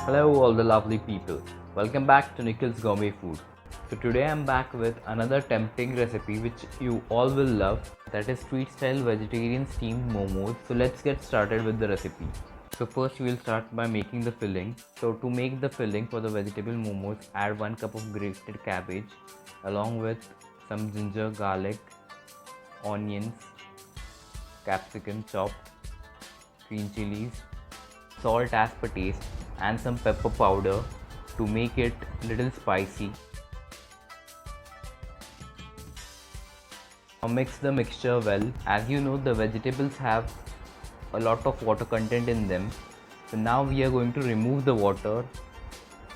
Hello, all the lovely people. Welcome back to Nikhil's Gourmet Food. So, today I'm back with another tempting recipe which you all will love, that is street style vegetarian steamed momos. So, let's get started with the recipe. So, first we'll start by making the filling. So, to make the filling for the vegetable momos, add 1 cup of grated cabbage along with some ginger, garlic, onions, capsicum chopped, green chilies, salt as per taste, and some pepper powder to make it little spicy. Now mix the mixture well. As you know, the vegetables have a lot of water content in them. So now we are going to remove the water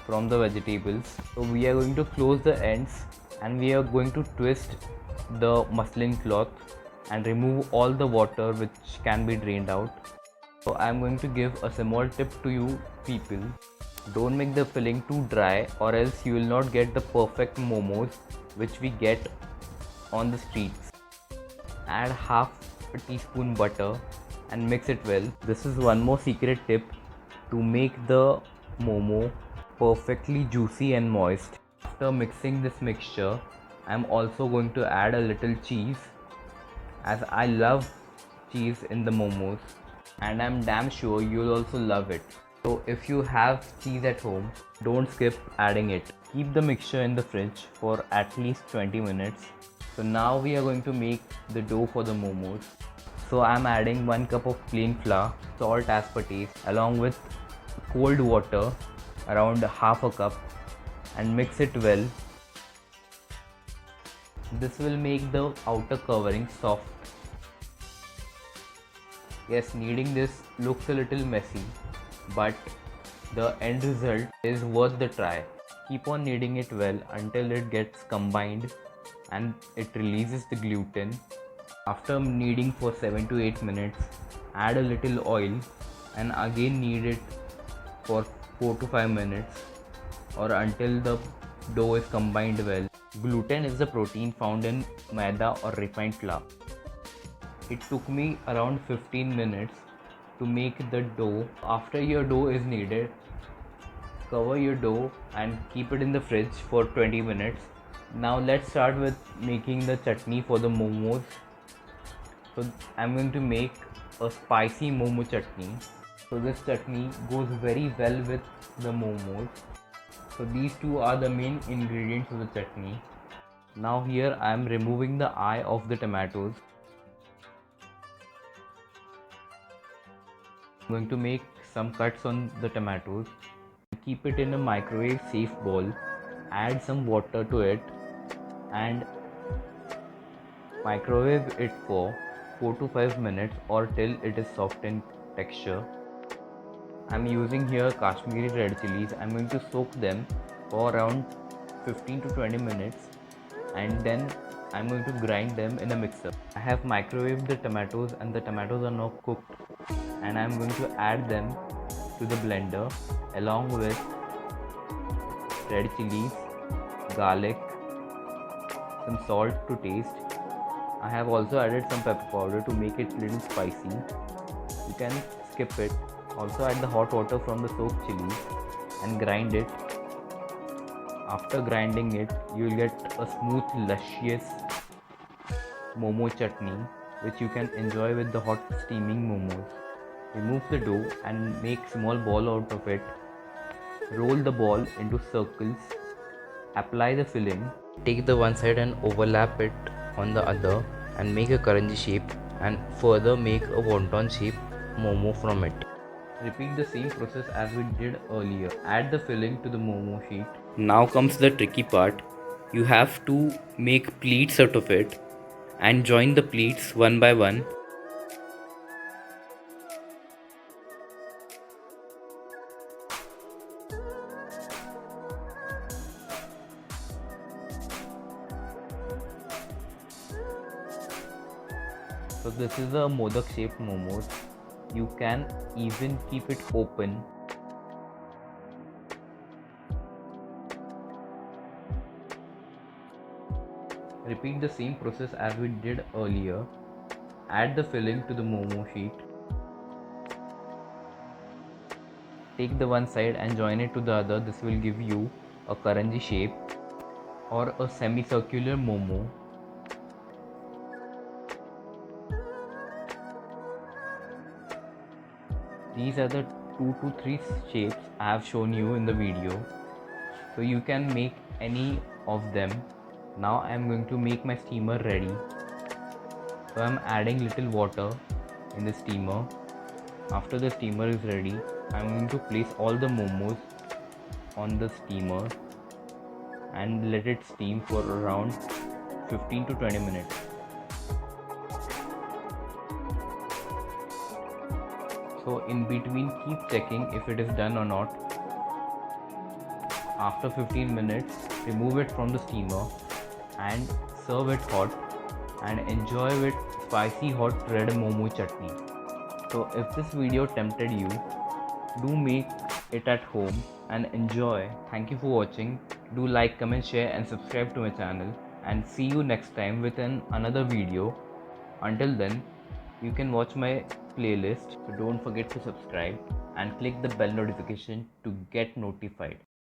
from the vegetables. So we are going to close the ends and we are going to twist the muslin cloth and remove all the water which can be drained out. So I am going to give a small tip to you people. Don't make the filling too dry or else you will not get the perfect momos which we get on the streets. Add half a teaspoon butter and mix it well. This is one more secret tip to make the momo perfectly juicy and moist. After mixing this mixture, I am also going to add a little cheese as I love cheese in the momos and I'm damn sure you'll also love it. So if you have cheese at home, don't skip adding it. Keep the mixture in the fridge for at least 20 minutes. So now we are going to make the dough for the momos. So I'm adding 1 cup of plain flour, salt as per taste, along with cold water around half a cup and mix it well. This will make the outer covering soft. Yes, kneading this looks a little messy, but the end result is worth the try. Keep on kneading it well until it gets combined and it releases the gluten. After kneading for 7 to 8 minutes, add a little oil and again knead it for 4 to 5 minutes or until the dough is combined well. Gluten is the protein found in maida or refined flour. It took me around 15 minutes to make the dough. After your dough is kneaded, cover your dough and keep it in the fridge for 20 minutes. Now let's start with making the chutney for the momos. So I'm going to make a spicy momo chutney. So this chutney goes very well with the momos. So these two are the main ingredients of the chutney. Now here I am removing the eye of the tomatoes. I'm going to make some cuts on the tomatoes. Keep it in a microwave safe bowl. Add some water to it and microwave it for 4 to 5 minutes or till it is soft in texture. I'm using here Kashmiri red chilies. I'm going to soak them for around 15 to 20 minutes and then I'm going to grind them in a mixer. I have microwaved the tomatoes and the tomatoes are now cooked and I'm going to add them to the blender along with red chilies, garlic, some salt to taste. I have also added some pepper powder to make it little spicy. You can skip it. Also add the hot water from the soaked chilies and grind it. After grinding it, you will get a smooth, luscious momo chutney which you can enjoy with the hot steaming momos. Remove the dough and make small ball out of it. Roll the ball into circles. Apply the filling. Take the one side and overlap it on the other and make a karanji shape and further make a wonton shape momo from it. Repeat the same process as we did earlier. Add the filling to the momo sheet. Now comes the tricky part. You have to make pleats out of it and join the pleats one by one. So this is a modak shaped momos. You can even keep it open. Repeat the same process as we did earlier. Add the filling to the momo sheet. take the one side and join it to the other. This will give you a karanji shape or a semicircular momo. These are the 2 to 3 shapes I have shown you in the video. So you can make any of them. Now I am going to make my steamer ready. So I am adding little water in the steamer. After the steamer is ready, I am going to place all the momos on the steamer and let it steam for around 15 to 20 minutes. So in between, keep checking if it is done or not. After 15 minutes, remove it from the steamer and serve it hot and enjoy with spicy hot red momo chutney. So if this video tempted you, do make it at home and enjoy. Thank you for watching. Do like, comment, share and subscribe to my channel, and see you next time with another video. Until then, you can watch my playlist, so don't forget to subscribe and click the bell notification to get notified.